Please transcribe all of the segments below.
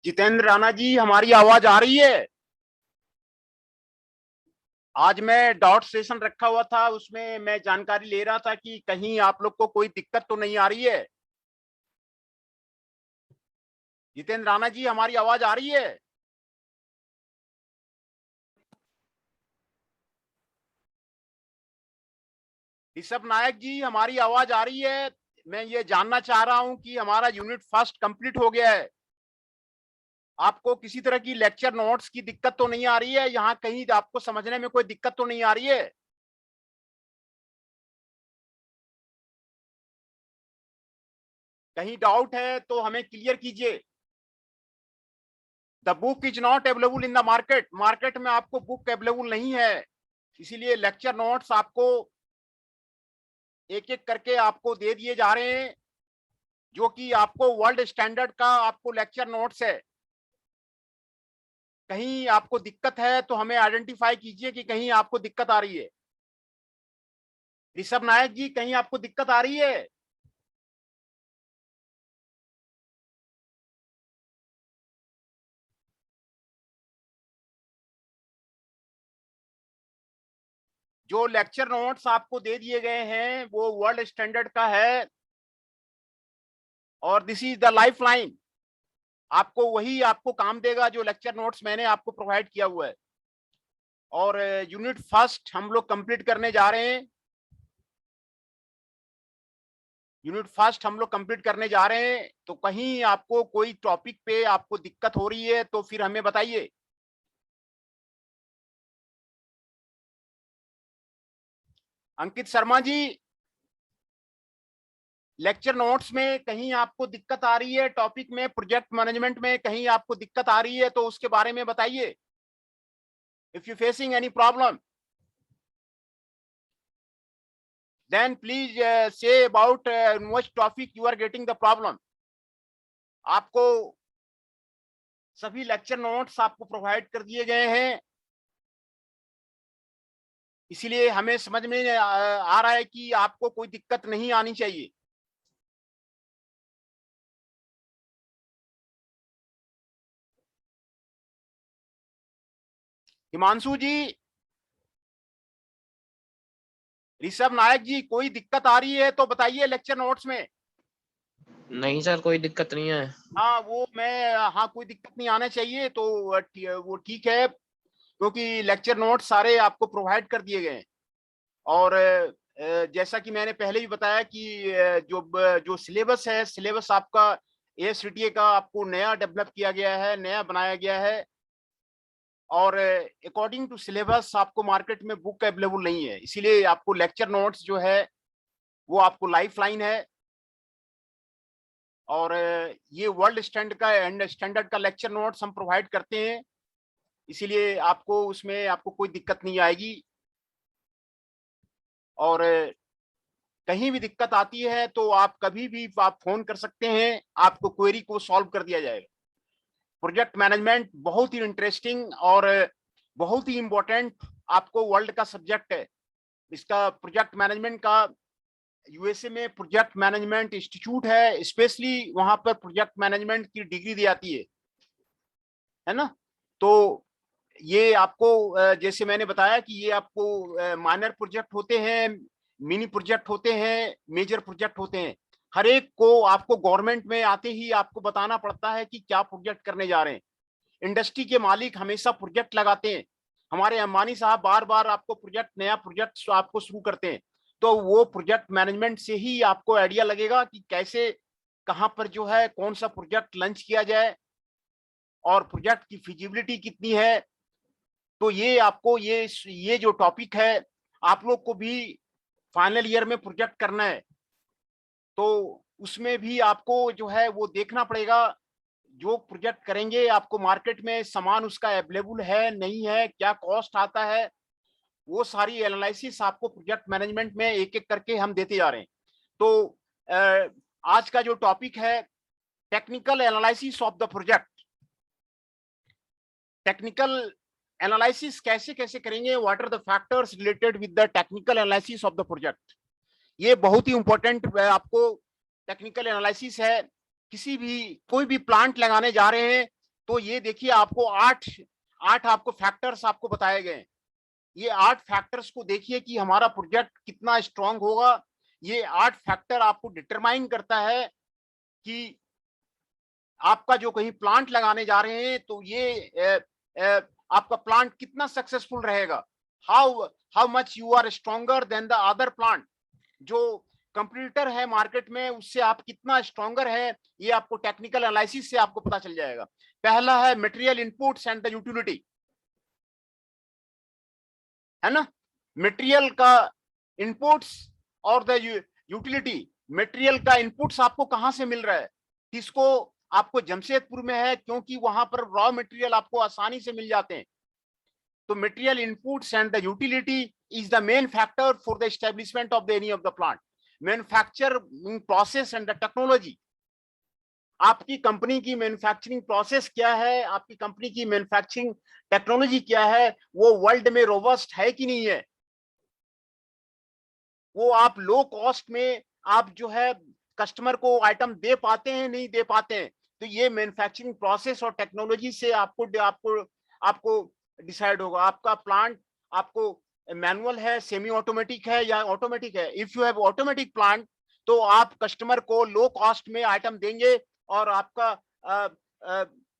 जितेंद्र राणा जी, हमारी आवाज आ रही है? आज मैं डॉट सेशन रखा हुआ था, उसमें मैं जानकारी ले रहा था कि कहीं आप लोग को कोई दिक्कत तो नहीं आ रही है। जितेंद्र राणा जी, हमारी आवाज आ रही है? ऋषभ नायक जी, हमारी आवाज आ रही है? मैं ये जानना चाह रहा हूं कि हमारा यूनिट फर्स्ट कंप्लीट हो गया है। आपको किसी तरह की लेक्चर नोट्स की दिक्कत तो नहीं आ रही है? यहाँ कहीं आपको समझने में कोई दिक्कत तो नहीं आ रही है? कहीं डाउट है तो हमें क्लियर कीजिए। The book is not available in the market. Market में आपको बुक अवेलेबल नहीं है, इसीलिए लेक्चर नोट्स आपको एक एक करके आपको दे दिए जा रहे हैं, जो कि आपको वर्ल्ड स्टैंडर्ड का आपको लेक्चर नोट्स है। कहीं आपको दिक्कत है तो हमें आइडेंटिफाई कीजिए कि कहीं आपको दिक्कत आ रही है। ऋषभ नायक जी, कहीं आपको दिक्कत आ रही है? जो लेक्चर नोट्स आपको दे दिए गए हैं वो वर्ल्ड स्टैंडर्ड का है, और this is the life line. आपको वही आपको काम देगा जो लेक्चर नोट्स मैंने आपको प्रोवाइड किया हुआ है। और यूनिट फर्स्ट हम लोग कंप्लीट करने जा रहे हैं। यूनिट फर्स्ट हम लोग कंप्लीट करने जा रहे हैं, तो कहीं आपको कोई टॉपिक पे आपको दिक्कत हो रही है तो फिर हमें बताइए। अंकित शर्मा जी, लेक्चर नोट्स में कहीं आपको दिक्कत आ रही है, टॉपिक में प्रोजेक्ट मैनेजमेंट में कहीं आपको दिक्कत आ रही है तो उसके बारे में बताइए। If you facing any problem, then please say about in which topic you are getting the problem. आपको सभी लेक्चर नोट्स आपको प्रोवाइड कर दिए गए हैं, इसीलिए हमें समझ में आ रहा है कि आपको कोई दिक्कत नहीं आनी चाहिए। हिमांशु जी, ऋषभ नायक जी, कोई दिक्कत आ रही है तो बताइए लेक्चर नोट्स में। नहीं सर, कोई दिक्कत नहीं है। हाँ, वो मैं, हाँ, कोई दिक्कत नहीं आना चाहिए तो वो ठीक है, क्योंकि लेक्चर नोट्स सारे आपको प्रोवाइड कर दिए गए हैं। और जैसा कि मैंने पहले भी बताया कि जो जो सिलेबस है, सिलेबस आपका एएससीटीए का आपको नया डेवलप किया गया है, नया बनाया गया है, और अकॉर्डिंग टू सिलेबस आपको मार्केट में बुक अवेलेबल नहीं है, इसीलिए आपको लेक्चर नोट्स जो है वो आपको लाइफ लाइन है। और ये वर्ल्ड स्टैंडर्ड का लेक्चर नोट्स हम प्रोवाइड करते हैं, इसीलिए आपको उसमें आपको कोई दिक्कत नहीं आएगी। और कहीं भी दिक्कत आती है तो आप कभी भी आप फोन कर सकते हैं, आपको क्वेरी को सॉल्व कर दिया जाएगा। प्रोजेक्ट मैनेजमेंट बहुत ही इंटरेस्टिंग और बहुत ही इंपॉर्टेंट आपको वर्ल्ड का सब्जेक्ट है। इसका प्रोजेक्ट मैनेजमेंट का यूएसए में प्रोजेक्ट मैनेजमेंट इंस्टीट्यूट है, स्पेशली वहां पर प्रोजेक्ट मैनेजमेंट की डिग्री दी जाती है ना। तो ये आपको जैसे मैंने बताया कि ये आपको माइनर प्रोजेक्ट होते हैं, मिनी प्रोजेक्ट होते हैं, मेजर प्रोजेक्ट होते हैं। हर एक को आपको गवर्नमेंट में आते ही आपको बताना पड़ता है कि क्या प्रोजेक्ट करने जा रहे हैं। इंडस्ट्री के मालिक हमेशा प्रोजेक्ट लगाते हैं। हमारे अंबानी साहब बार बार आपको प्रोजेक्ट, नया प्रोजेक्ट आपको शुरू करते हैं, तो वो प्रोजेक्ट मैनेजमेंट से ही आपको आइडिया लगेगा कि कैसे, कहां पर जो है कौन सा प्रोजेक्ट लॉन्च किया जाए और प्रोजेक्ट की फिजिबिलिटी कितनी है। तो ये आपको ये जो टॉपिक है, आप लोग को भी फाइनल ईयर में प्रोजेक्ट करना है, तो उसमें भी आपको जो है वो देखना पड़ेगा। जो प्रोजेक्ट करेंगे आपको मार्केट में सामान उसका अवेलेबल है नहीं है, क्या कॉस्ट आता है, वो सारी एनालिसिस आपको प्रोजेक्ट मैनेजमेंट में एक एक करके हम देते जा रहे हैं। तो आज का जो टॉपिक है, technical analysis of the project. Technical analysis कैसे कैसे करेंगे, what are the factors related with the technical analysis of the project. ये बहुत ही इंपॉर्टेंट आपको टेक्निकल एनालिसिस है। किसी भी कोई भी प्लांट लगाने जा रहे हैं तो ये देखिए आपको आठ आपको फैक्टर्स आपको बताए गए। ये 8 फैक्टर्स को देखिए कि हमारा प्रोजेक्ट कितना स्ट्रांग होगा। ये 8 फैक्टर आपको डिटरमाइन करता है कि आपका जो कहीं प्लांट लगाने जा रहे हैं तो ये आपका प्लांट कितना सक्सेसफुल रहेगा। How much you are stronger than the other plant. जो कंपटीटर है मार्केट में उससे आप कितना स्ट्रॉन्गर है, ये आपको टेक्निकल एनालिसिस से आपको पता चल जाएगा। पहला है material inputs and the utility, है ना। मटेरियल का इनपुट्स और द यूटिलिटी। मटेरियल का इनपुट्स आपको कहां से मिल रहा है, किसको, आपको जमशेदपुर में है क्योंकि वहां पर रॉ मटेरियल आपको आसानी से मिल जाते हैं। तो material inputs and the utility is the main factor for the establishment of the any of the plant. Manufacturing process and the technology. आपकी कंपनी की मैन्युफैक्चरिंग प्रोसेस क्या है, आपकी कंपनी की मैन्युफैक्चरिंग टेक्नोलॉजी क्या है, वो वर्ल्ड में रोबस्ट है कि नहीं है। वो आप लो कॉस्ट में आप जो है कस्टमर को आइटम दे पाते हैं नहीं दे पाते हैं। तो ये मैन्युफैक्चरिंग प्रोसेस और टेक्नोलॉजी से आपको आपको आपको डिसाइड होगा आपका प्लांट आपको मैनुअल है, सेमी ऑटोमेटिक है या ऑटोमेटिक है। If you have automatic plant तो आप कस्टमर को लो कॉस्ट में आइटम देंगे और आपका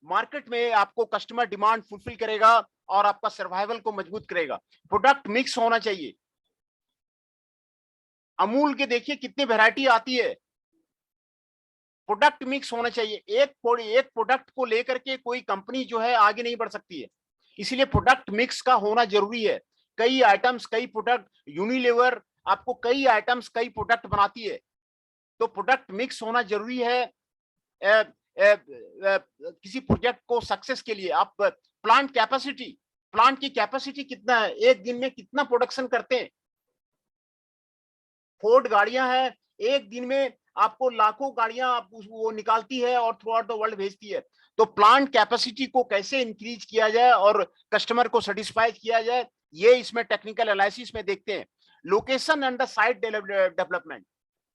मार्केट में आपको कस्टमर डिमांड फुलफिल करेगा और आपका सर्वाइवल को मजबूत करेगा। प्रोडक्ट मिक्स होना चाहिए। अमूल के देखिए कितनी वैरायटी आती है, प्रोडक्ट मिक्स होना चाहिए। एक प्रोडक्ट को लेकर के कोई कंपनी जो है आगे नहीं बढ़ सकती है, इसलिए प्रोडक्ट मिक्स का होना जरूरी है। कई आइटम्स कई प्रोडक्ट, यूनिलीवर आपको कई आइटम्स कई प्रोडक्ट बनाती है, तो प्रोडक्ट मिक्स होना जरूरी है। किसी प्रोजेक्ट को सक्सेस के लिए आप प्लांट की कैपेसिटी कितना है, एक दिन में कितना प्रोडक्शन करते हैं। फोर्ड गाड़ियां हैं, एक दिन में आपको लाखों गाड़ियां आप वो निकालती है और थ्रू आउट द वर्ल्ड भेजती है। तो प्लांट कैपेसिटी को कैसे इंक्रीज किया जाए और कस्टमर को सेटिस्फाई किया जाए, ये इसमें टेक्निकल एनालिसिस में देखते हैं। Location and the site development,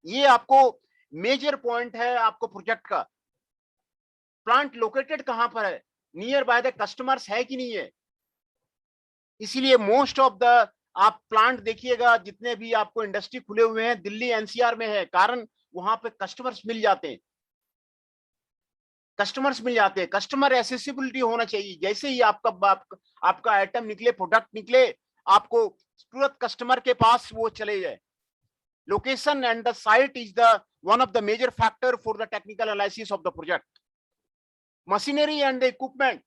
ये आपको मेजर पॉइंट है आपको प्रोजेक्ट का। प्लांट लोकेटेड कहां पर है, नियर बाय द कस्टमर्स है कि नहीं है। इसीलिए मोस्ट ऑफ द आप प्लांट देखिएगा जितने भी आपको इंडस्ट्री खुले हुए हैं दिल्ली एनसीआर में है, कारण वहां पे कस्टमर्स मिल जाते हैं। कस्टमर एसेसिबिलिटी होना चाहिए। जैसे ही आपका आइटम निकले, प्रोडक्ट निकले, आपको तुरंत कस्टमर के पास वो चले जाए। Location and the site is the one of the major factor for the technical analysis of the project. Machinery and the equipment,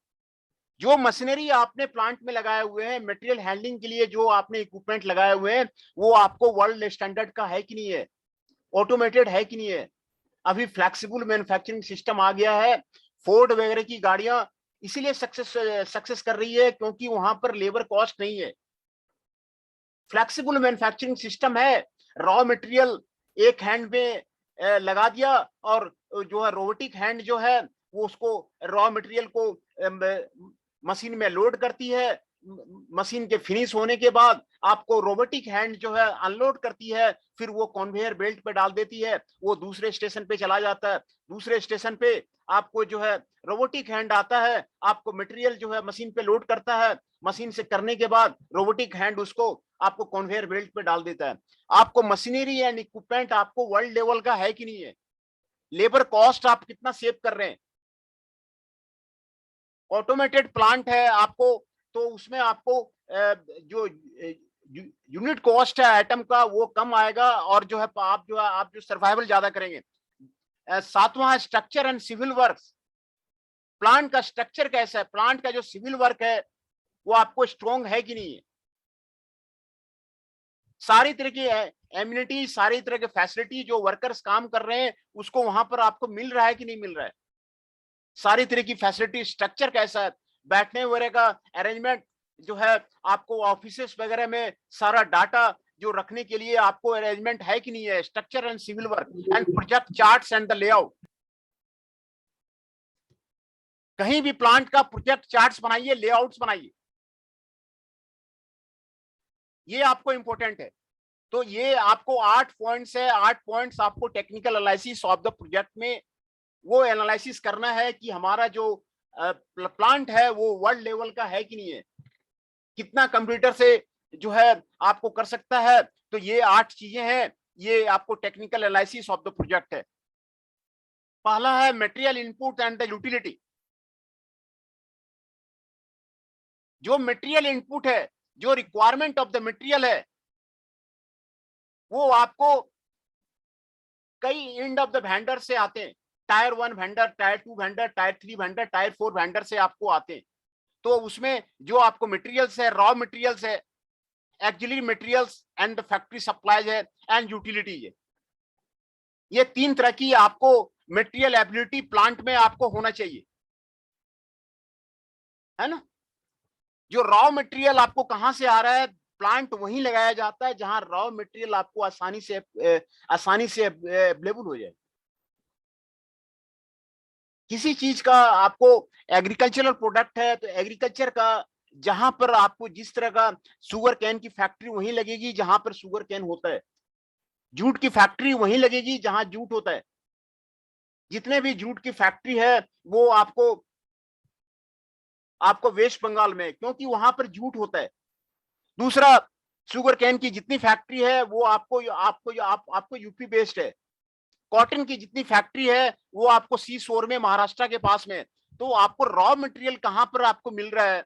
जो मशीनरी आपने प्लांट में लगाए हुए हैं, मटेरियल हैंडलिंग के लिए जो आपने इक्विपमेंट लगाए हुए हैं, वो आपको वर्ल्ड स्टैंडर्ड का है कि नहीं है, ऑटोमेटेड है कि नहीं है। अभी फ्लेक्सिबल मैन्युफैक्चरिंग सिस्टम आ गया है। फोर्ड वगैरह की गाड़ियां इसीलिए सक्सेस कर रही है क्योंकि वहां पर लेबर कॉस्ट नहीं है। फ्लेक्सिबल मैन्युफैक्चरिंग सिस्टम है। रॉ मटेरियल एक हैंड में लगा दिया और जो है रोबोटिक हैंड जो है वो उसको रॉ मटेरियल को मशीन में लोड करती है। मशीन के फिनिश होने के बाद आपको रोबोटिक हैंड जो है अनलोड करती है, फिर वो कन्वेयर बेल्ट पे डाल देती है, वो दूसरे स्टेशन पे चला जाता है। दूसरे स्टेशन पे आपको जो है रोबोटिक हैंड आता है, आपको मटेरियल जो है मशीन पे लोड करता है। मशीन से करने के बाद रोबोटिक हैंड उसको आपको कन्वेयर बेल्ट पे डाल देता है। आपको मशीनरी एंड इक्विपमेंट आपको वर्ल्ड लेवल का है कि नहीं है। लेबर कॉस्ट आप कितना सेव कर रहे हैं। ऑटोमेटेड प्लांट है आपको, तो उसमें आपको जो यूनिट कॉस्ट है आइटम का वो कम आएगा और जो है आप जो सर्वाइवल ज्यादा करेंगे। सातवां है structure and civil work. Plant का स्ट्रक्चर कैसा है, प्लांट का जो सिविल वर्क है वो आपको स्ट्रॉन्ग है कि नहीं है। सारी तरह की एम्यूनिटी, सारी तरह के फैसिलिटी जो वर्कर्स काम कर रहे हैं उसको वहां पर आपको मिल रहा है कि नहीं मिल रहा है। सारी तरह की फैसिलिटी, स्ट्रक्चर कैसा है, बैठने वगैरह का अरेंजमेंट जो है, आपको ऑफिसेस वगैरह में सारा डाटा जो रखने के लिए आपको अरेंजमेंट है कि नहीं है। Structure and civil work and project charts and the layout. कहीं भी प्लांट का प्रोजेक्ट चार्ट्स बनाइए, लेआउट्स बनाइए, ये आपको इंपॉर्टेंट है। तो ये आपको 8 पॉइंट्स है, 8 पॉइंट्स आपको technical analysis of the project में वो एनालिसिस करना है कि हमारा जो प्लांट है वो वर्ल्ड लेवल का है कि नहीं है, कितना कंप्यूटर से जो है आपको कर सकता है। तो ये 8 चीजें हैं, ये आपको technical analysis of the project है। पहला है material input and the utility. जो मटेरियल इनपुट है, जो रिक्वायरमेंट ऑफ द मटेरियल है, वो आपको कई एंड ऑफ द वेंडर से आते हैं। Tyre 1 vendor, tyre 2 vendor, tyre 3 vendor, tyre 4 vendor से आपको आते हैं। तो उसमें जो आपको मटेरियल्स है, रॉ मटेरियल्स है, axillary materials and the factory supplies है एंड यूटिलिटीज है। ये 3 तरह की आपको मटेरियल एबिलिटी प्लांट में आपको होना चाहिए, है ना। जो रॉ मटेरियल आपको कहां से आ रहा है, प्लांट वहीं लगाया जाता है जहां रॉ मटेरियल आपको आसानी से अवेलेबल हो जाए। किसी चीज का आपको एग्रीकल्चरल प्रोडक्ट है तो एग्रीकल्चर का जहां पर आपको जिस तरह का शुगर कैन की फैक्ट्री वहीं लगेगी जहां पर शुगर कैन होता है, जूट की फैक्ट्री वहीं लगेगी जहां जूट होता है। जितने भी जूट की फैक्ट्री है वो आपको वेस्ट बंगाल में, क्योंकि वहां पर जूट होता है। दूसरा, शुगर कैन की जितनी फैक्ट्री है वो आपको यूपी बेस्ड है। कॉटन की जितनी फैक्ट्री है वो आपको सी शोर में, महाराष्ट्र के पास में। तो आपको रॉ मटेरियल कहां पर आपको मिल रहा है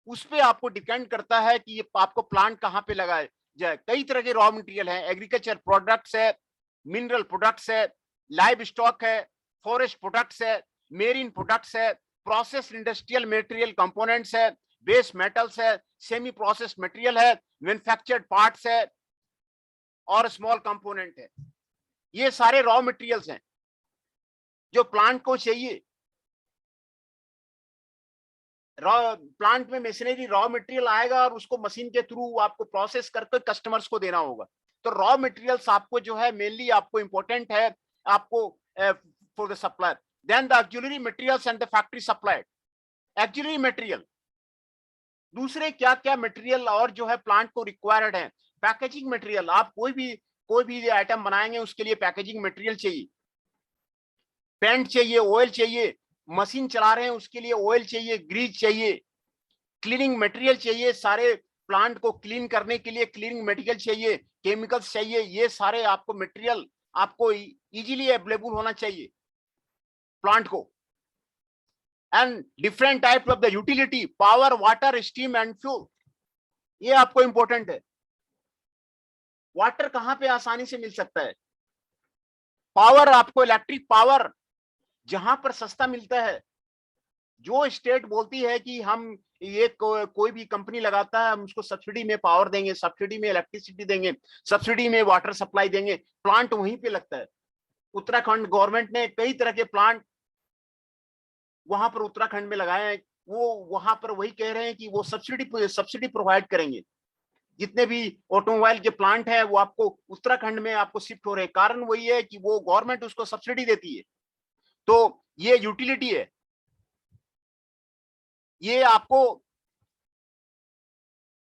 उस पे आपको डिपेंड करता है कि ये आपको प्लांट कहां पे लगाए जाए। कई तरह के रॉ मटेरियल हैं, एग्रीकल्चर प्रोडक्ट्स है, मिनरल प्रोडक्ट्स है, लाइव स्टॉक है, फॉरेस्ट प्रोडक्ट्स है, मेरीन प्रोडक्ट्स है, प्रोसेस इंडस्ट्रियल मटेरियल कंपोनेंट्स है, बेस मेटल्स है, सेमी प्रोसेस मटेरियल है, मैन्युफैक्चर्ड पार्ट्स है और स्मॉल कंपोनेंट है। ये सारे रॉ मटेरियल्स हैं जो प्लांट को चाहिए। रॉ प्लांट में मशीनरी रॉ मटेरियल आएगा और उसको मशीन के थ्रू आपको प्रोसेस करके कस्टमर्स को देना होगा। तो रॉ मटेरियल्स आपको जो है मेनली आपको इंपॉर्टेंट है आपको for the supplier. Then the auxiliary materials and the factory supplied. Auxiliary material, दूसरे क्या क्या मटेरियल और जो है प्लांट को रिक्वायर्ड है। पैकेजिंग मटेरियल, आप कोई भी आइटम बनाएंगे उसके लिए पैकेजिंग मटेरियल चाहिए, पेंट चाहिए, ऑयल चाहिए, मशीन चला रहे हैं उसके लिए ऑयल चाहिए, ग्रीज चाहिए, क्लीनिंग मटेरियल चाहिए, सारे प्लांट को क्लीन करने के लिए क्लीनिंग मटेरियल चाहिए, केमिकल्स चाहिए। ये सारे आपको मटेरियल आपको इजीली अवेलेबल होना चाहिए प्लांट को। And different type of the utility, power, water, steam and fuel, ये आपको इंपॉर्टेंट है। वाटर कहां पे आसानी से मिल सकता है, पावर, आपको इलेक्ट्रिक पावर जहां पर सस्ता मिलता है। जो स्टेट बोलती है कि हम ये कोई भी कंपनी लगाता है हम उसको सब्सिडी में पावर देंगे, सब्सिडी में इलेक्ट्रिसिटी देंगे, सब्सिडी में वाटर सप्लाई देंगे, प्लांट वहीं पे लगता है। उत्तराखंड गवर्नमेंट ने कई तरह के प्लांट वहां पर उत्तराखंड में लगाए हैं। वो वहां पर वही कह रहे हैं कि वो सब्सिडी प्रोवाइड करेंगे। जितने भी ऑटोमोबाइल के प्लांट है वो आपको उत्तराखंड में आपको शिफ्ट हो रहे हैं। कारण वही है कि वो गवर्नमेंट उसको सब्सिडी देती है। तो ये यूटिलिटी है। ये आपको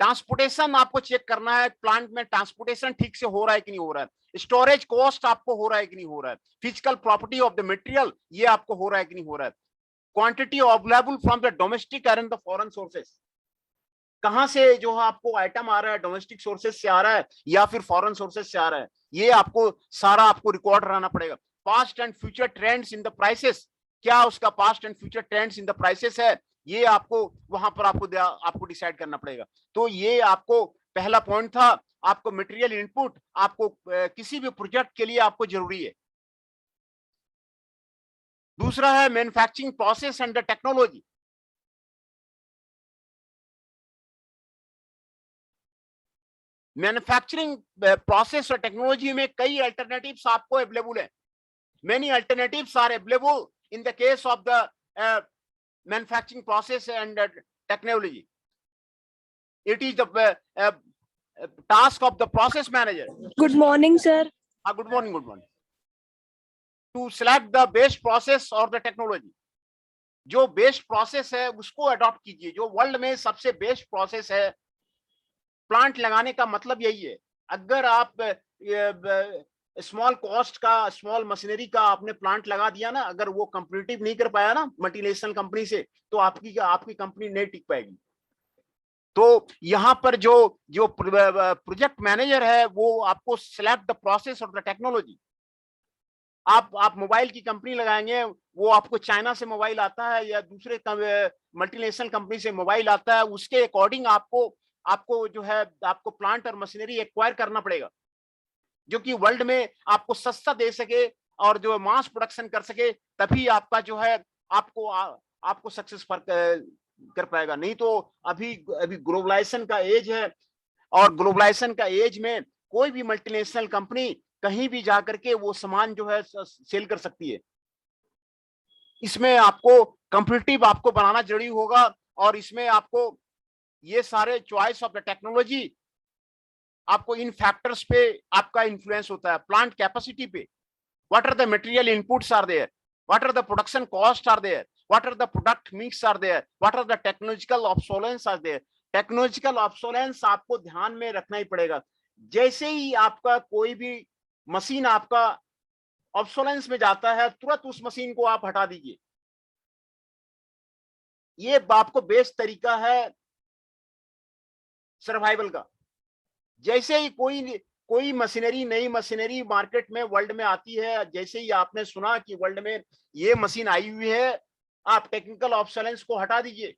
ट्रांसपोर्टेशन आपको चेक करना है, प्लांट में ट्रांसपोर्टेशन ठीक से हो रहा है कि नहीं हो रहा है, स्टोरेज कॉस्ट आपको हो रहा है कि नहीं हो रहा है, physical property of the material ये आपको हो रहा है कि नहीं हो रहा है, quantity available from the domestic and the foreign sources, कहां से जो है आपको आइटम आ रहा है, डोमेस्टिक सोर्सेस से आ रहा है या फिर फॉरेन सोर्सेस से आ रहा है, ये आपको सारा आपको रिकॉर्ड रहना पड़ेगा। Past and future trends in the prices, क्या उसका past and future trends in the prices है, ये आपको वहां पर आपको डिसाइड करना पड़ेगा। तो ये आपको पहला पॉइंट था, आपको मटेरियल इनपुट आपको किसी भी प्रोजेक्ट के लिए आपको जरूरी है। दूसरा है manufacturing process and the technology. Manufacturing process और टेक्नोलॉजी में कई अल्टरनेटिव्स आपको अवेलेबल है। Many alternatives are available in the case of the manufacturing process and technology. It is the task of the process manager. Good morning, sir. Good morning, good morning. To select the best process or the technology. जो best process है उसको adopt कीजिए, जो world में सबसे best process है। Plant लगाने का मतलब यही है। अगर आप स्मॉल कॉस्ट का, स्मॉल मशीनरी का आपने प्लांट लगा दिया ना, अगर वो कंपीटिव नहीं कर पाया ना मल्टीनेशनल कंपनी से, तो आपकी आपकी कंपनी नहीं टिक पाएगी। तो यहां पर जो जो प्रोजेक्ट मैनेजर है वो आपको सेलेक्ट द प्रोसेस और द टेक्नोलॉजी। आप मोबाइल की कंपनी लगाएंगे, वो आपको चाइना से मोबाइल आता है या दूसरे मल्टीनेशनल कंपनी से मोबाइल आता है, उसके अकॉर्डिंग आपको आपको जो है आपको प्लांट और मशीनरी एक्वायर करना पड़ेगा, जो कि वर्ल्ड में आपको सस्ता दे सके और जो मास प्रोडक्शन कर सके, तभी आपका जो है आपको आपको सक्सेस कर पाएगा। नहीं तो अभी अभी ग्लोबलाइजेशन का एज है, और ग्लोबलाइजेशन का एज में कोई भी मल्टीनेशनल कंपनी कहीं भी जाकर के वो सामान जो है सेल कर सकती है। इसमें आपको कंपिटिटिव आपको बनाना जरूरी होगा, और इसमें आपको ये सारे चॉइस ऑफ द टेक्नोलॉजी आपको इन फैक्टर्स पे आपका इन्फ्लुएंस होता है। प्लांट कैपेसिटी पे, what are the material inputs are there, what are the production cost are there, what are the product mix are there, what are the technological obsolescence are there. Technological obsolescence आपको ध्यान में रखना ही पड़ेगा। जैसे ही आपका कोई भी मशीन आपका ऑब्सोलेंस में जाता है, तुरंत उस मशीन को आप हटा दीजिए। ये आपको बेस्ट तरीका है सर्वाइवल का। जैसे ही कोई मशीनरी, नई मशीनरी मार्केट में वर्ल्ड में आती है, जैसे ही आपने सुना कि वर्ल्ड में ये मशीन आई हुई है, आप टेक्निकल ऑब्सोलेंस को हटा दीजिए,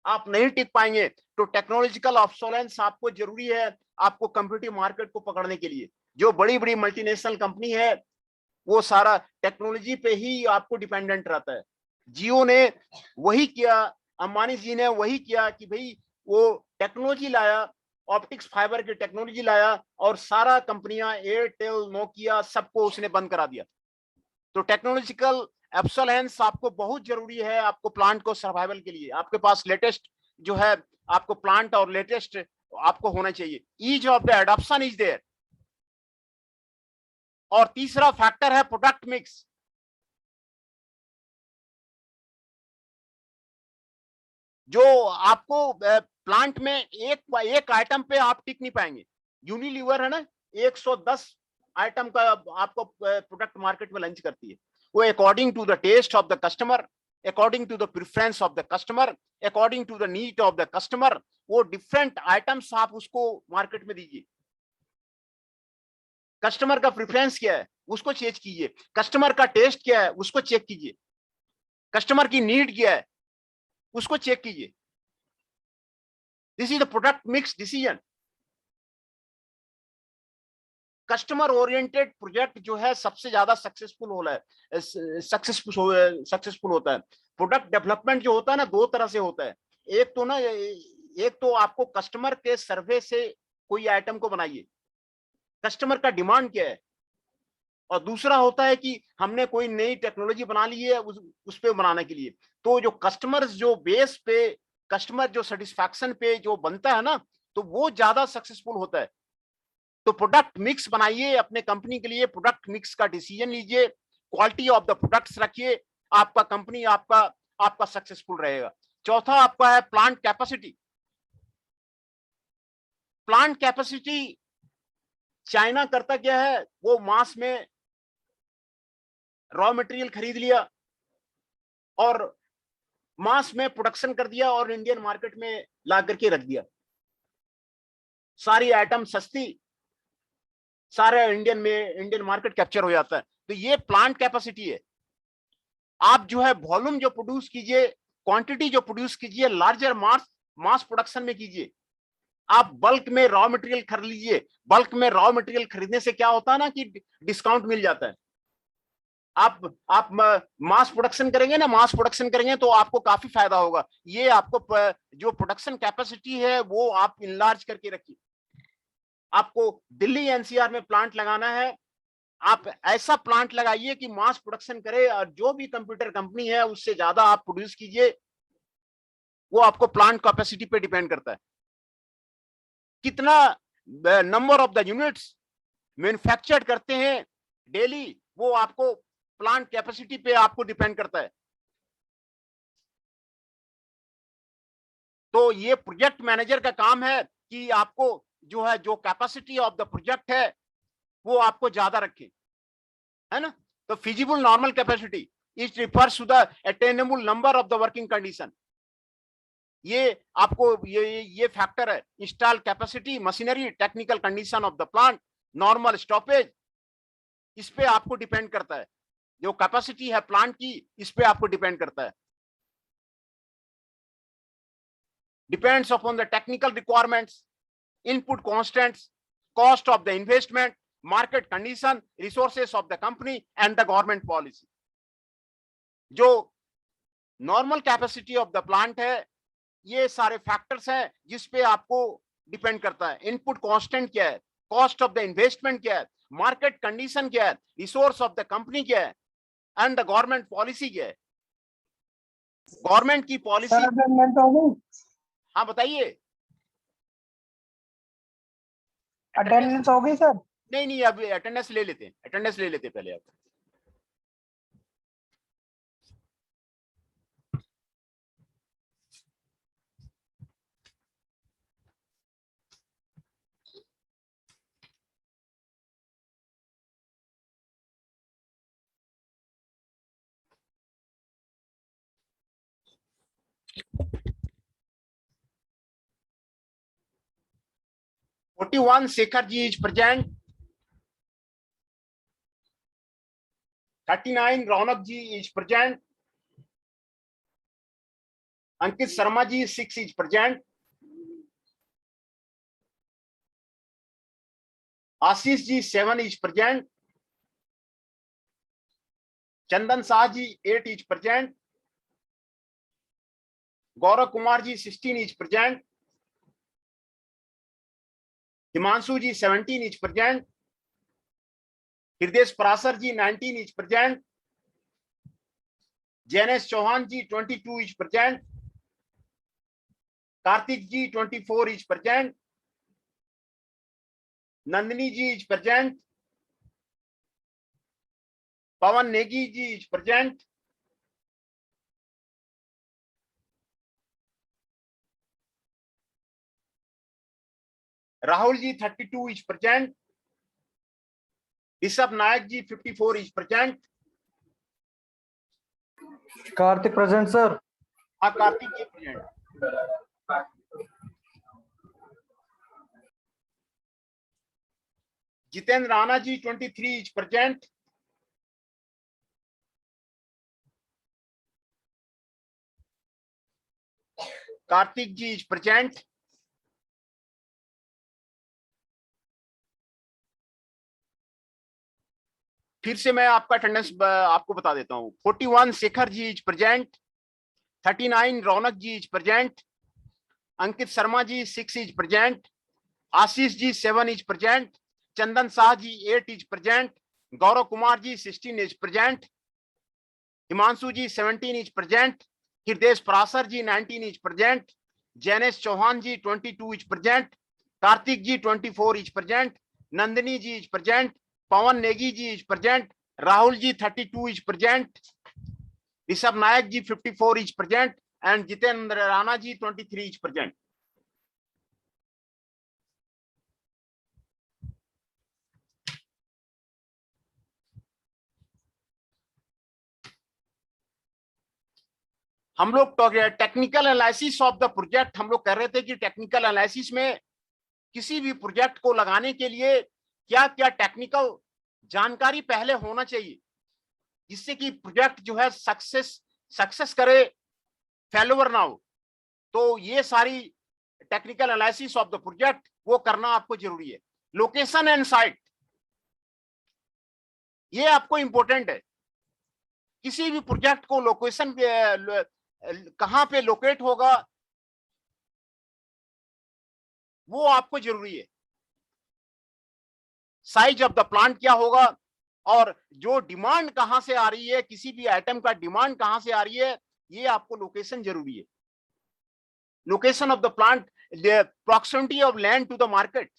आप नहीं टिक पाएंगे। तो टेक्नोलॉजिकल ऑब्सोलेंस आपको जरूरी है आपको कंप्यूटिव मार्केट को पकड़ने के लिए। जो बड़ी बड़ी मल्टीनेशनल कंपनी है वो सारा टेक्नोलॉजी पे ही आपको डिपेंडेंट रहता है। जियो ने वही किया, अंबानी जी ने वही किया कि भाई वो टेक्नोलॉजी लाया, ऑप्टिक्स फाइबर की टेक्नोलॉजी लाया, और सारा कंपनियां एयरटेल, नोकिया, सबको उसने बंद करा दिया। तो टेक्नोलॉजिकल एब्सोलेंस आपको बहुत जरूरी है आपको प्लांट को सर्वाइवल के लिए। आपके पास लेटेस्ट जो है आपको प्लांट और लेटेस्ट आपको होना चाहिए। Ease of the adoption is there. और तीसरा फैक्टर है प्रोडक्ट मिक्स। जो आपको प्लांट में एक आइटम पे आप टिक नहीं पाएंगे। यूनिलीवर है ना, 110 आइटम का आपको प्रोडक्ट मार्केट में लॉन्च करती है। वो according to the taste of the customer, according to the preference of the customer, according to the need of the customer, वो डिफरेंट आइटम्स आप उसको मार्केट में दीजिए। कस्टमर का प्रेफरेंस क्या है उसको चेक कीजिए, कस्टमर का टेस्ट क्या है उसको चेक कीजिए, कस्टमर की नीड क्या है उसको चेक कीजिए। This is the product mix decision. Customer oriented project जो है सबसे ज्यादा सक्सेसफुल हो रहा है, सक्सेसफुल होता है। प्रोडक्ट डेवलपमेंट जो होता है ना, दो तरह से होता है। एक तो ना, एक तो आपको कस्टमर के सर्वे से कोई आइटम को बनाइए, कस्टमर का डिमांड क्या है। और दूसरा होता है कि हमने कोई नई टेक्नोलॉजी बना ली है उस पे बनाने के लिए। तो जो कस्टमर्स जो बेस पे, कस्टमर जो सेटिस्फैक्शन पे जो बनता है ना, तो वो ज्यादा सक्सेसफुल होता है। तो प्रोडक्ट मिक्स बनाइए अपने कंपनी के लिए, प्रोडक्ट मिक्स का डिसीजन लीजिए, क्वालिटी ऑफ द प्रोडक्ट्स रखिए, आपका कंपनी आपका आपका सक्सेसफुल रहेगा। चौथा आपका है plant capacity. Plant capacity China करता क्या है, वो मास में रॉ मटेरियल खरीद लिया और मास में प्रोडक्शन कर दिया और इंडियन मार्केट में ला करके रख दिया। सारी आइटम सस्ती, सारे इंडियन मार्केट कैप्चर हो जाता है। तो ये प्लांट कैपेसिटी है। आप जो है वॉल्यूम जो प्रोड्यूस कीजिए, क्वांटिटी जो प्रोड्यूस कीजिए, लार्जर मास प्रोडक्शन में कीजिए। आप बल्क में रॉ मटेरियल खरीद लीजिए। बल्क में रॉ मटेरियल खरीदने से क्या होता है ना कि डिस्काउंट मिल जाता है। आप मास प्रोडक्शन करेंगे ना, मास प्रोडक्शन करेंगे तो आपको काफी फायदा होगा। ये आपको जो प्रोडक्शन कैपेसिटी है वो आप इनलार्ज करके रखिए। आपको दिल्ली एनसीआर में प्लांट लगाना है, आप ऐसा प्लांट लगाइए कि मास प्रोडक्शन करे, और जो भी कंप्यूटर कंपनी है उससे ज्यादा आप प्रोड्यूस कीजिए। वो आपको प्लांट कैपेसिटी पे डिपेंड करता है। कितना number of the units manufacture करते हैं डेली, वो आपको प्लांट कैपेसिटी पे आपको डिपेंड करता है। तो ये प्रोजेक्ट मैनेजर का काम है कि आपको जो है जो कैपेसिटी ऑफ द प्रोजेक्ट है वो आपको ज्यादा रखें, है ना। तो feasible normal capacity it refers to the attainable number of the working condition. ये आपको ये फैक्टर है। Install capacity, machinery, technical condition of the plant, normal stoppage, इस पे आपको डिपेंड करता है। जो कैपेसिटी है प्लांट की, इस पे आपको डिपेंड करता है। Depends upon the technical requirements, input constants, cost of the investment, market condition, resources of the company and the government policy. जो normal capacity of the plant है, ये सारे फैक्टर्स हैं जिस पे आपको डिपेंड करता है। इनपुट कांस्टेंट क्या है, कॉस्ट ऑफ द इन्वेस्टमेंट क्या है, मार्केट कंडीशन क्या है, रिसोर्स ऑफ द कंपनी क्या है, एंड द गवर्नमेंट पॉलिसी क्या है। गवर्नमेंट की पॉलिसी। हाँ बताइए। अटेंडेंस हो गई सर? नहीं, अब अटेंडेंस ले लेते हैं, अटेंडेंस ले लेते हैं पहले आप। One Shekhar ji is present. 39 Raunak ji is present. Ankit Sharma ji 6 is present. Ashish ji 7 is present. Chandan Shah ji 8 is present. Gaurav Kumar ji 16 is present. Himanshu ji 17 is present. Hirdesh Prasar ji 19 is present. Jainesh Chauhan ji 22 is present. Karthik ji 24 is present. Nandini ji is present. Pawan Negi ji is present. Rahul ji 32 is present. Rishabh Nayak ji 54 is present. Kartik present sir. हाँ Kartik ji present. Jitendra Rana ji 23 is present. Kartik ji is present. फिर से मैं आपका attendance आपको बता देता हूं। 41 Shekhar ji is present. 39 Raunak ji is present. Ankit Sharma ji 6 is present. Ashish ji 7 is present. Chandan Shah ji 8 is present. Gaurav Kumar ji 16 is present. Himanshu ji 17 is present. Hridesh Parashar ji 19 is present. Jainesh Chauhan ji 22 is present. Kartik ji 24 is present. Nandini ji is present. Pawan Negi ji is present. Rahul ji 32 is present. Rishabh Nayak ji 54 is present and Jitendra Rana ji 23 is present. हम लोग technical analysis of the project हम लोग कर रहे थे कि technical analysis में किसी भी प्रोजेक्ट को लगाने के लिए क्या क्या टेक्निकल जानकारी पहले होना चाहिए जिससे कि प्रोजेक्ट जो है सक्सेस करे, फेल्योर ना हो। तो ये सारी technical analysis of the project वो करना आपको जरूरी है। लोकेशन एंड साइट ये आपको इंपॉर्टेंट है। किसी भी प्रोजेक्ट को लोकेशन कहां पे लोकेट होगा वो आपको जरूरी है। साइज ऑफ द प्लांट क्या होगा और जो डिमांड कहां से आ रही है, किसी भी आइटम का डिमांड कहां से आ रही है, ये आपको लोकेशन जरूरी है। Location of the plant, proximity of land to the market.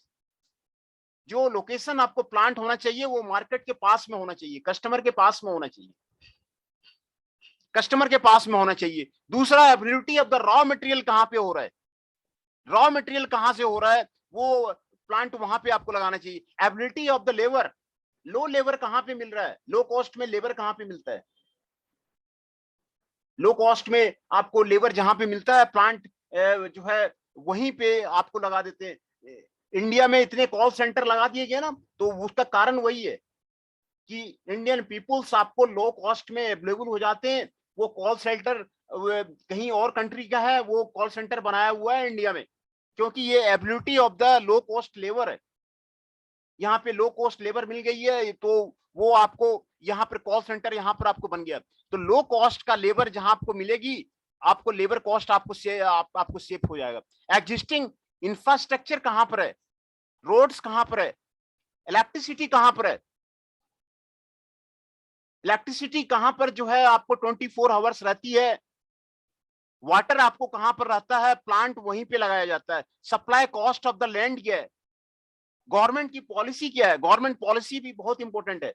जो लोकेशन आपको प्लांट होना चाहिए वो मार्केट के पास में होना चाहिए, कस्टमर के पास में होना चाहिए, कस्टमर के पास में होना चाहिए। दूसरा, availability of the raw material कहां पे हो रहा है, रॉ मटेरियल कहां से हो रहा है, वो प्लांट वहां पे आपको लगाना चाहिए। Ability of the labour, low labour कहां पे मिल रहा है, लो कॉस्ट में लेबर कहां पे मिलता है, लो कॉस्ट में आपको लेबर जहां पे मिलता है प्लांट जो है वहीं पे आपको लगा देते हैं। इंडिया में इतने कॉल सेंटर लगा दिए गए ना, तो उसका कारण वही है कि इंडियन पीपुल्स आपको लो कॉस्ट में अवेलेबल हो जाते हैं। वो कॉल सेंटर कहीं और कंट्री का है, वो कॉल सेंटर बनाया हुआ है इंडिया में, क्योंकि ये ability of the low cost labour है। यहाँ पे लो कॉस्ट लेबर मिल गई है, तो वो आपको यहाँ पर कॉल सेंटर यहाँ पर आपको बन गया। तो लो कॉस्ट का लेबर जहां आपको मिलेगी, आपको लेबर कॉस्ट आपको सेव हो जाएगा। एग्जिस्टिंग इंफ्रास्ट्रक्चर कहां पर है, रोड्स कहां पर है, इलेक्ट्रिसिटी कहां पर है, इलेक्ट्रिसिटी कहां पर जो है आपको 24 आवर्स रहती है, वाटर आपको कहां पर रहता है, प्लांट वहीं पे लगाया जाता है। Supply cost of the land क्या है, गवर्नमेंट की पॉलिसी क्या है, गवर्नमेंट पॉलिसी भी बहुत इंपॉर्टेंट है।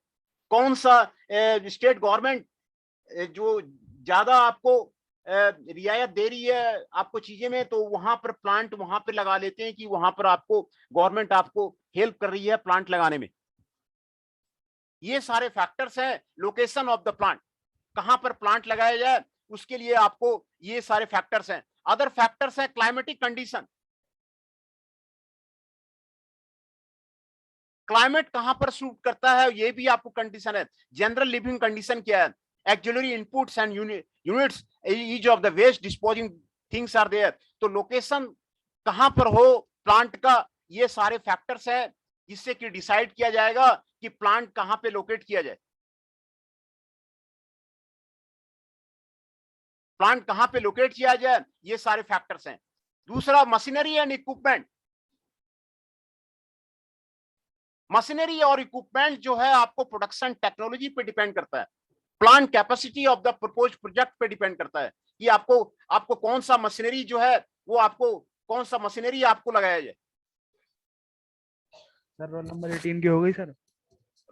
कौन सा स्टेट गवर्नमेंट जो ज्यादा आपको रियायत दे रही है आपको चीजें में, तो वहां पर प्लांट वहां पर लगा लेते हैं कि वहां पर आपको गवर्नमेंट आपको हेल्प कर रही है प्लांट लगाने में। ये सारे फैक्टर्स हैं। लोकेशन ऑफ द प्लांट, कहां पर प्लांट लगाया जाए, उसके लिए आपको ये सारे फैक्टर्स हैं। अदर फैक्टर्स हैं क्लाइमेटिक कंडीशन, क्लाइमेट कहां पर सूट करता है, ये भी आपको कंडीशन है। जनरल लिविंग कंडीशन क्या है, actually inputs and units each of the waste disposing things are there. तो लोकेशन कहां पर हो प्लांट का, ये सारे फैक्टर्स हैं जिससे कि डिसाइड किया जाएगा कि प्लांट कहां पे लोकेट किया जाए, प्लांट कहां पे लोकेट किया जाए, ये सारे फैक्टर्स हैं। दूसरा मशीनरी एंड इक्विपमेंट, मशीनरी और इक्विपमेंट जो है आपको प्रोडक्शन टेक्नोलॉजी पे डिपेंड करता है, plant capacity of the propose project पे डिपेंड करता है कि आपको कौन सा मशीनरी जो है वो आपको कौन सा मशीनरी आपको लगाया जाए। सर रोल नंबर 18 की हो गई सर।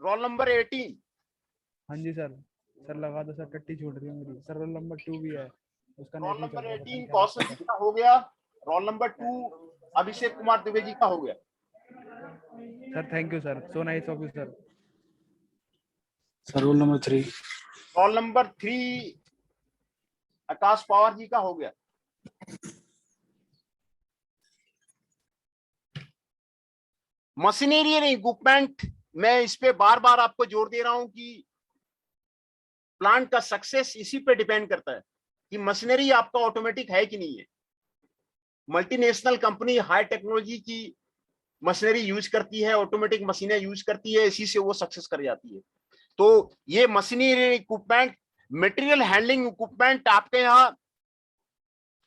रोल नंबर 18, हाँ जी सर। सर लगा दो सर, टट्टी छूट रही है मेरी। सर रोल नंबर 2 भी है, उसका रोल नेट नहीं चल नंबर रहा, पता नहीं 18 क्या कौशल दिक्कत जी का हो गया, रोल नंबर 2 अभिषेक कुमार दुबे जी का हो गया। है। Sir thank you sir, so nice of you sir. Sir roll number 3। Roll number 3 आकाश पवार जी का हो गया। मशीनरी एंड इक्विपमेंट, मैं इस पे बार बार आपको जोर दे रहा हूं कि प्लांट का सक्सेस इसी पे डिपेंड करता है कि मशीनरी आपका ऑटोमेटिक है कि नहीं है। मल्टीनेशनल कंपनी हाई टेक्नोलॉजी की मशीनरी यूज करती है, ऑटोमेटिक मशीनें यूज करती है, इसी से वो सक्सेस कर जाती है। तो ये machinery equipment, material handling equipment आपके यहाँ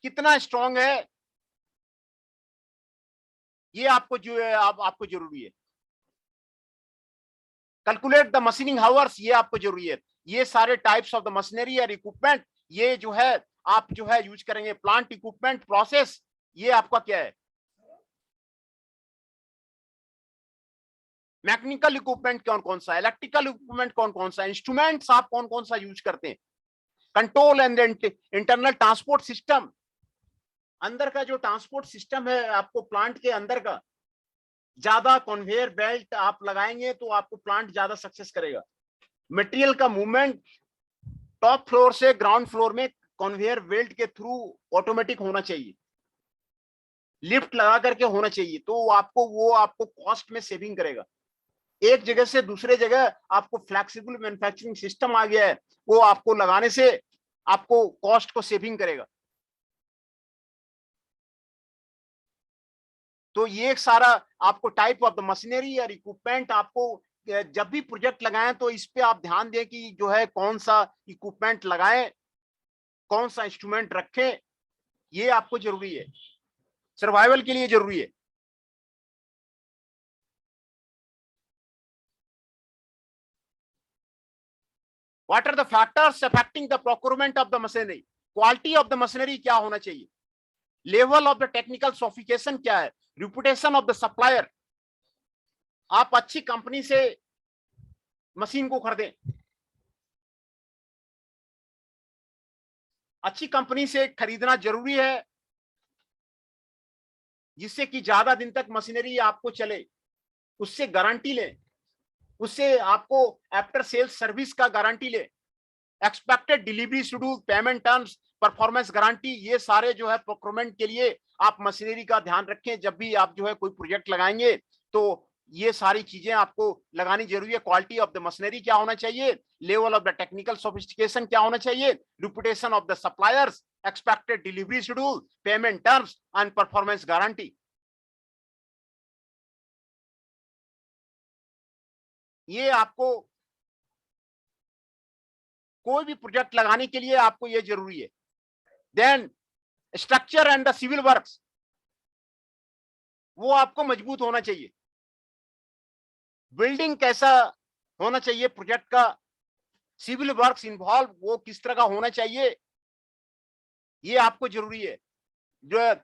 कितना स्ट्रांग है, ये आपको जो है आपको जरूरी है। कैलकुलेट द मशीनिंग हावर्स, ये आपको जरूरी है। ये सारे टाइप्स ऑफ द मशीनरी और इक्विपमेंट, ये जो है आप जो है यूज करेंगे। प्लांट इक्विपमेंट प्रोसेस, ये आपका क्या है। मैकेनिकल इक्विपमेंट कौन कौन सा, इलेक्ट्रिकल इक्विपमेंट कौन कौन सा, इंस्ट्रूमेंट्स आप कौन कौन सा यूज करते हैं। Control and internal transport system, अंदर का जो ट्रांसपोर्ट सिस्टम है आपको प्लांट के अंदर का, ज्यादा कन्वेयर बेल्ट आप लगाएंगे तो आपको प्लांट ज्यादा सक्सेस करेगा। मटेरियल का मूवमेंट टॉप फ्लोर से ग्राउंड फ्लोर में कन्वेयर बेल्ट के थ्रू ऑटोमेटिक होना चाहिए, लिफ्ट लगा करके होना चाहिए, तो आपको कॉस्ट में सेविंग करेगा। एक जगह से दूसरे जगह आपको फ्लेक्सिबल मैन्युफैक्चरिंग सिस्टम आ गया है, वो आपको लगाने से आपको कॉस्ट को सेविंग करेगा। तो ये सारा आपको टाइप ऑफ द मशीनरी और इक्विपमेंट, आपको जब भी प्रोजेक्ट लगाएं तो इस पे आप ध्यान दें कि जो है कौन सा इक्विपमेंट लगाएं, कौन सा इंस्ट्रूमेंट रखें, ये आपको जरूरी है, सर्वाइवल के लिए जरूरी है। What are the factors affecting the procurement of the machinery? Quality of the machinery क्या होना चाहिए, लेवल ऑफ द टेक्निकल सोफिकेशन क्या है, रिपुटेशन ऑफ द सप्लायर। आप अच्छी कंपनी से मशीन को खरीदें, अच्छी कंपनी से खरीदना जरूरी है। जिससे कि ज्यादा दिन तक मशीनरी आपको चले, उससे गारंटी लें, उससे आपको आफ्टर सेल्स सर्विस का गारंटी ले, expected delivery schedule, payment terms, performance guarantee, ये सारे जो है प्रोक्योरमेंट के लिए आप मशीनरी का ध्यान रखें। जब भी आप जो है कोई प्रोजेक्ट लगाएंगे तो ये सारी चीजें आपको लगानी जरूरी है। क्वालिटी ऑफ द मशीनरी क्या होना चाहिए, level of the technical sophistication क्या होना चाहिए, reputation of the suppliers, expected delivery schedule, payment terms and performance guarantee. ये आपको कोई भी प्रोजेक्ट लगाने के लिए आपको ये जरूरी है। Then structure and the civil works, वो आपको मजबूत होना चाहिए। बिल्डिंग कैसा होना चाहिए प्रोजेक्ट का, सिविल वर्क्स इन्वॉल्व वो किस तरह का होना चाहिए, ये आपको जरूरी है। जो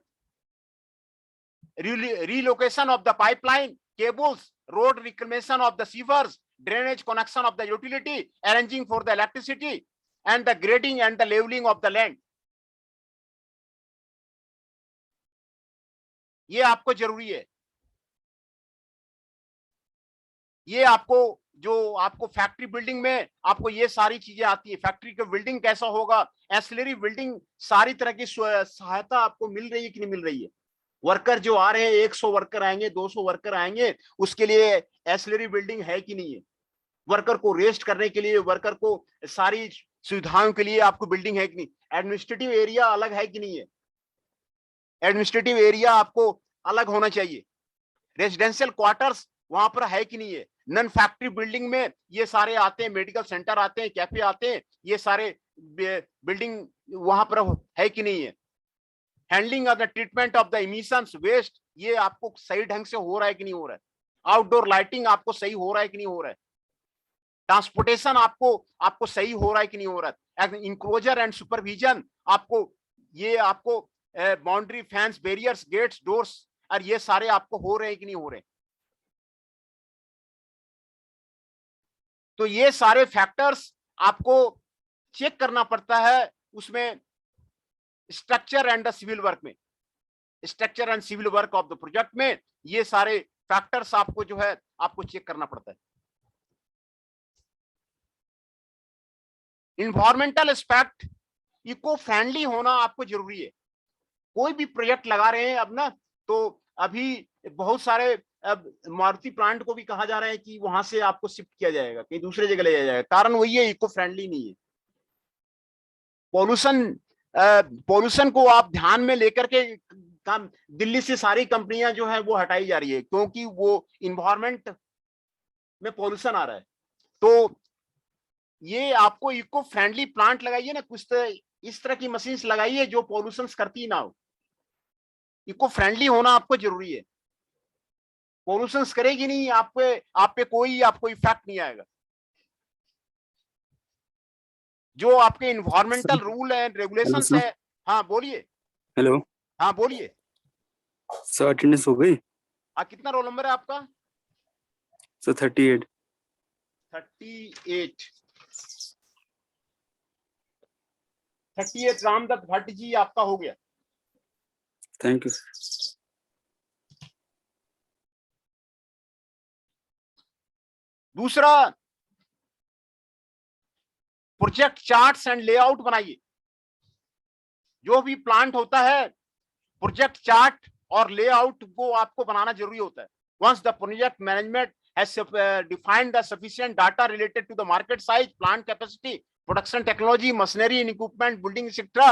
relocation of the pipeline, cables, road reclamation of the sewers, drainage connection of the utility, arranging for the electricity, and the grading and the leveling of the land. ये आपको जरूरी है। ये आपको जो आपको फैक्ट्री बिल्डिंग में आपको ये सारी चीजें आती है। फैक्ट्री का बिल्डिंग कैसा होगा, एसिलरी बिल्डिंग, सारी तरह की सहायता आपको मिल रही है कि नहीं मिल रही है। वर्कर जो आ रहे हैं, 100 वर्कर आएंगे, 200 वर्कर आएंगे, उसके लिए एसिलरी बिल्डिंग है कि नहीं है। वर्कर को रेस्ट करने के लिए, वर्कर को सारी सुविधाओं के लिए आपको बिल्डिंग है कि नहीं। एडमिनिस्ट्रेटिव एरिया अलग है कि नहीं है, एडमिनिस्ट्रेटिव एरिया आपको अलग होना चाहिए। रेजिडेंशियल क्वार्टर्स वहां पर है कि नहीं है। नॉन फैक्ट्री बिल्डिंग में ये सारे आते हैं, मेडिकल सेंटर आते हैं, कैफे आते हैं, ये सारे बिल्डिंग वहां पर है कि नहीं है। Handling of the treatment of the emissions waste, ये आपको सही ढंग से हो रहा है कि नहीं हो रहा है। आउटडोर लाइटिंग आपको सही हो रहा है कि नहीं हो रहा है। ट्रांसपोर्टेशन आपको सही हो रहा है कि नहीं हो रहा है। इंक्लोजर एंड सुपरविजन आपको boundary, fence, barriers, gates, doors, और ये सारे आपको हो रहे हैं कि नहीं हो रहे। तो ये सारे फैक्टर्स आपको चेक करना पड़ता है उसमें, structure and the civil work में, structure and civil work of the project में ये सारे फैक्टर्स आपको जो है आपको चेक करना पड़ता है। इन्वायरमेंटल एस्पेक्ट, इको फ्रेंडली होना आपको जरूरी है। कोई भी प्रोजेक्ट लगा रहे हैं अब ना, तो अभी बहुत सारे अब मारुति प्लांट को भी कहा जा रहा है कि वहां से आपको शिफ्ट किया जाएगा, कहीं दूसरे जगह ले जाया जाएगा। कारण वही है, इको फ्रेंडली नहीं है। पॉल्यूशन को आप ध्यान में लेकर के काम, दिल्ली से सारी कंपनियां जो है वो हटाई जा रही है, क्योंकि वो इन्वायरमेंट में पॉल्यूशन आ रहा है। तो ये आपको इको फ्रेंडली प्लांट लगाइए ना, कुछ इस तरह की मशीन्स लगाइए जो पॉल्यूशन करती ना हो। इको फ्रेंडली होना आपको जरूरी है। पॉल्यूशन करेगी नहीं, आप पे कोई आपको इफेक्ट नहीं आएगा। जो आपके इन्वायरमेंटल रूल एंड रेगुलेशंस है। हाँ बोलिए। हेलो। हाँ बोलिए सर, अटेंडेंस हो गई? कितना रोल नंबर है आपका? सर 38। 38 रामदत्त भट्ट जी, आपका हो गया। Thank you. दूसरा, प्रोजेक्ट चार्ट्स एंड लेआउट बनाइए। जो भी प्लांट होता है, प्रोजेक्ट चार्ट और लेआउट को आपको बनाना जरूरी होता है। Once the project management has defined the sufficient data related to the market size, plant capacity, production technology, machinery and equipment, building etc.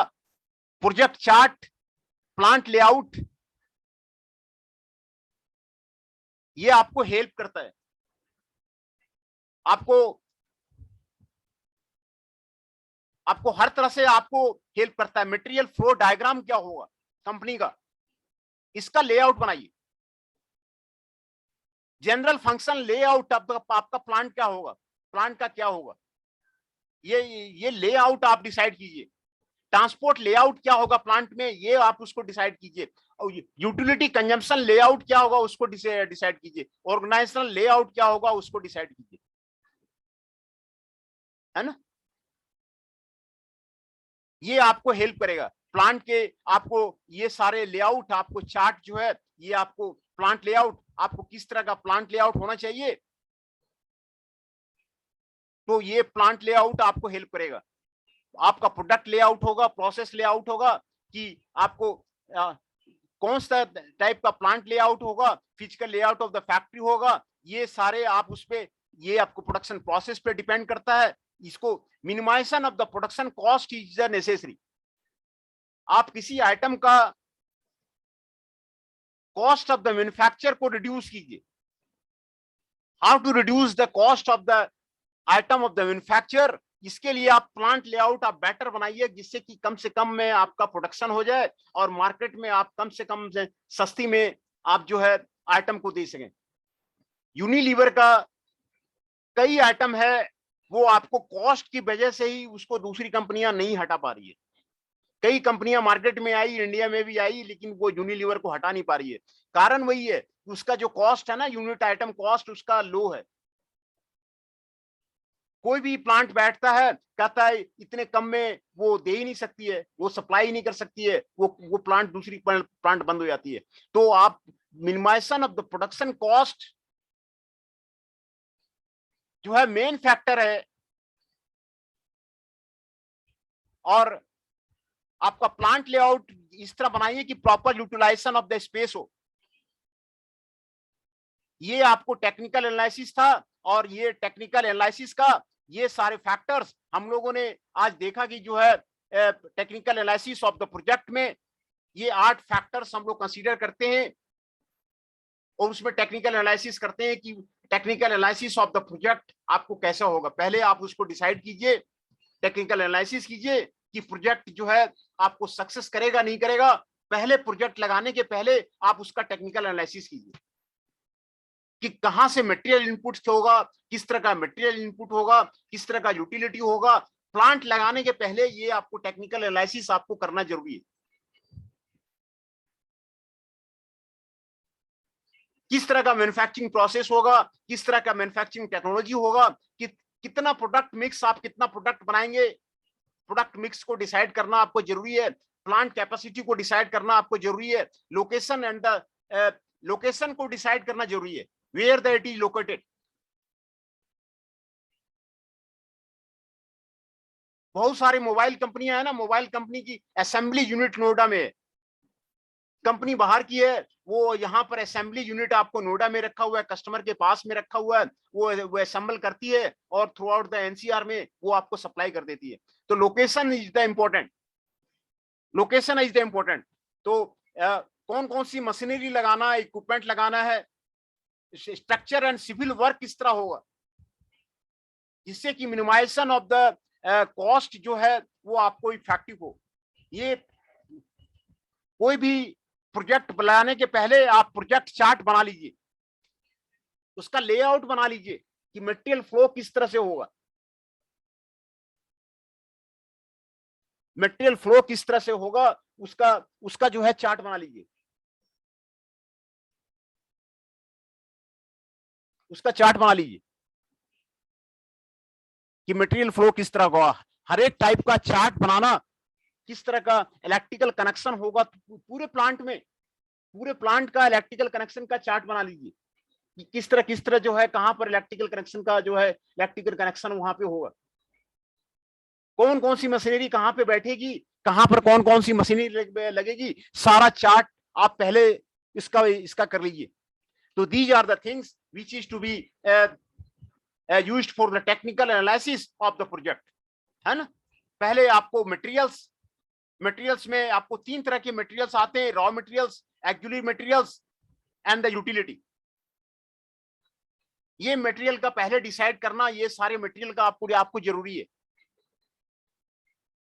Project chart, plant layout, ये आपको हेल्प करता है। आपको हर तरह से आपको हेल्प करता है। मटेरियल फ्लो डायग्राम क्या होगा कंपनी का, इसका लेआउट बनाइए। जनरल फंक्शन लेआउट आपका प्लांट क्या होगा, प्लांट का क्या होगा, ये लेआउट आप डिसाइड कीजिए। ट्रांसपोर्ट लेआउट क्या होगा प्लांट में, ये आप उसको डिसाइड कीजिए। यूटिलिटी कंजम्पशन लेआउट क्या होगा उसको डिसाइड कीजिए। ऑर्गेनाइजेशनल लेआउट क्या होगा उसको डिसाइड कीजिए, है ना। ये आपको हेल्प करेगा प्लांट के। आपको ये सारे लेआउट, आपको चार्ट जो है ये आपको प्लांट लेआउट, आपको किस तरह का प्लांट लेआउट होना चाहिए, तो ये प्लांट लेआउट आपको हेल्प करेगा। आपका प्रोडक्ट लेआउट होगा, प्रोसेस लेआउट होगा, कि आपको कौन सा टाइप का प्लांट लेआउट होगा, physical layout of the factory होगा, ये सारे आप उस पे, ये आपको प्रोडक्शन प्रोसेस पे डिपेंड करता है। इसको minimization of the production cost is the necessary. आप किसी आइटम का कॉस्ट ऑफ द मैन्युफैक्चर को रिड्यूस कीजिए। How to reduce the cost of the item of the manufacture, इसके लिए आप प्लांट लेआउट आप बेटर बनाइए, जिससे कि कम से कम में आपका प्रोडक्शन हो जाए और मार्केट में आप कम से कम से सस्ती में आप जो है आइटम को दे सकें। यूनिलीवर का कई आइटम है, वो आपको कॉस्ट की वजह से ही उसको दूसरी कंपनियां नहीं हटा पा रही है। कई कंपनियां मार्केट में आई, इंडिया में भी आई, लेकिन वो यूनिलीवर को हटा नहीं पा रही है। कारण वही है, उसका जो कॉस्ट है ना, यूनिट आइटम कॉस्ट उसका लो है। कोई भी प्लांट बैठता है, कहता है इतने कम में वो दे ही नहीं सकती है, वो सप्लाई नहीं कर सकती है, वो प्लांट दूसरी प्लांट बंद हो जाती है। तो आप minimization of the production cost जो है मेन फैक्टर है, और आपका प्लांट लेआउट इस तरह बनाइए कि proper utilization of the space हो। ये आपको टेक्निकल एनालिसिस था, और ये टेक्निकल एनालिसिस का ये सारे फैक्टर्स हम लोगों ने आज देखा कि जो है technical analysis of the project में ये 8 फैक्टर्स हम लोग कंसीडर करते हैं, और उसमें टेक्निकल एनालिसिस करते हैं कि technical analysis of the project आपको कैसा होगा। पहले आप उसको डिसाइड कीजिए, टेक्निकल एनालिसिस कीजिए कि प्रोजेक्ट जो है आपको सक्सेस करेगा नहीं करेगा। पहले प्रोजेक्ट लगाने के पहले आप उसका टेक्निकल एनालिसिस कीजिए कि कहां से मटेरियल इनपुट होगा, किस तरह का मटेरियल इनपुट होगा, किस तरह का यूटिलिटी होगा। प्लांट लगाने के पहले ये आपको टेक्निकल एनालिसिस आपको करना जरूरी है। किस तरह का मैन्युफैक्चरिंग प्रोसेस होगा, किस तरह का मैन्युफैक्चरिंग टेक्नोलॉजी होगा, कितना प्रोडक्ट मिक्स, आप कितना प्रोडक्ट बनाएंगे, प्रोडक्ट मिक्स को डिसाइड करना आपको जरूरी है। प्लांट कैपेसिटी को डिसाइड करना आपको जरूरी है। लोकेशन एंड द लोकेशन को डिसाइड करना जरूरी है, where the it is located. बहुत सारी मोबाइल कंपनियां है ना, मोबाइल कंपनी की असेंबली यूनिट नोएडा में है, कंपनी बाहर की है, वो यहाँ पर असेंबली यूनिट आपको नोएडा में रखा हुआ है, कस्टमर के पास में रखा हुआ है, वो असेंबल करती है और थ्रू आउट द एनसीआर में वो आपको सप्लाई कर देती है। तो location is the important, location is the important. तो कौन कौन सी मशीनरी लगाना है, इक्विपमेंट लगाना है, स्ट्रक्चर एंड सिविल वर्क किस तरह होगा, जिससे कि मिनिमाइजेशन ऑफ द कॉस्ट जो है वो आपको इफेक्टिव हो। ये कोई भी प्रोजेक्ट बनाने के पहले आप प्रोजेक्ट चार्ट बना लीजिए, उसका लेआउट बना लीजिए कि मटेरियल फ्लो किस तरह से होगा, मटेरियल फ्लो किस तरह से होगा, उसका जो है चार्ट बना लीजिए, उसका चार्ट बना लीजिए कि मटेरियल फ्लो किस तरह होगा। हर एक टाइप का चार्ट बनाना, किस तरह का इलेक्ट्रिकल कनेक्शन होगा पूरे प्लांट में, पूरे प्लांट का इलेक्ट्रिकल कनेक्शन का चार्ट बना लीजिए कि किस तरह जो है, कहां पर इलेक्ट्रिकल कनेक्शन का जो है इलेक्ट्रिकल कनेक्शन वहां पे होगा, कौन कौन सी मशीनरी कहां पे बैठेगी, कहां पर कौन कौन सी मशीनरी लगेगी, सारा चार्ट आप पहले इसका कर लीजिए। तो these are the things which is to be used for the technical analysis of the project, है ना। पहले आपको मटेरियल्स में आपको 3 तरह के मटेरियल्स आते हैं, raw materials, actually materials and the utility. ये मटेरियल का पहले डिसाइड करना, ये सारे मटेरियल का आपको जरूरी है।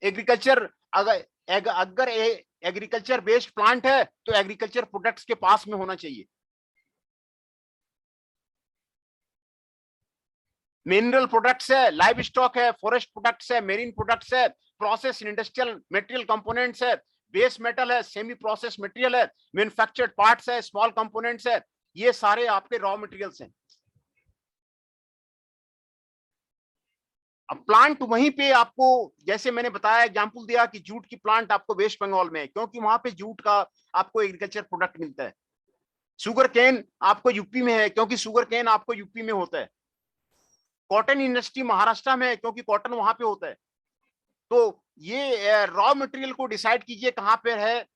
एग्रीकल्चर अगर एग्रीकल्चर बेस्ड प्लांट है तो एग्रीकल्चर प्रोडक्ट्स के पास में होना चाहिए। मिनरल प्रोडक्ट्स है, लाइव स्टॉक है, फॉरेस्ट प्रोडक्ट्स है, मेरीन प्रोडक्ट्स है, प्रोसेस इंडस्ट्रियल मटेरियल कंपोनेंट्स है, बेस मेटल है, सेमी प्रोसेस मटेरियल है, मैन्युफैक्चर्ड पार्ट्स है, स्मॉल कंपोनेंट्स है, ये सारे आपके रॉ मटेरियल्स हैं। अब प्लांट वहीं पे आपको, जैसे मैंने बताया, एग्जांपल दिया कि जूट की प्लांट आपको वेस्ट बंगाल में है, क्योंकि वहां पे जूट का आपको एग्रीकल्चर प्रोडक्ट मिलता है। शुगर केन आपको यूपी में है क्योंकि शुगर केन आपको यूपी में होता है। कॉटन इंडस्ट्री महाराष्ट्र में है क्योंकि कॉटन वहां पे होता है। तो ये रॉ मटेरियल को डिसाइड कीजिए कहां पे है,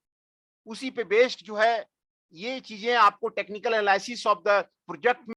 उसी पे बेस्ड जो है ये चीजें आपको technical analysis of the project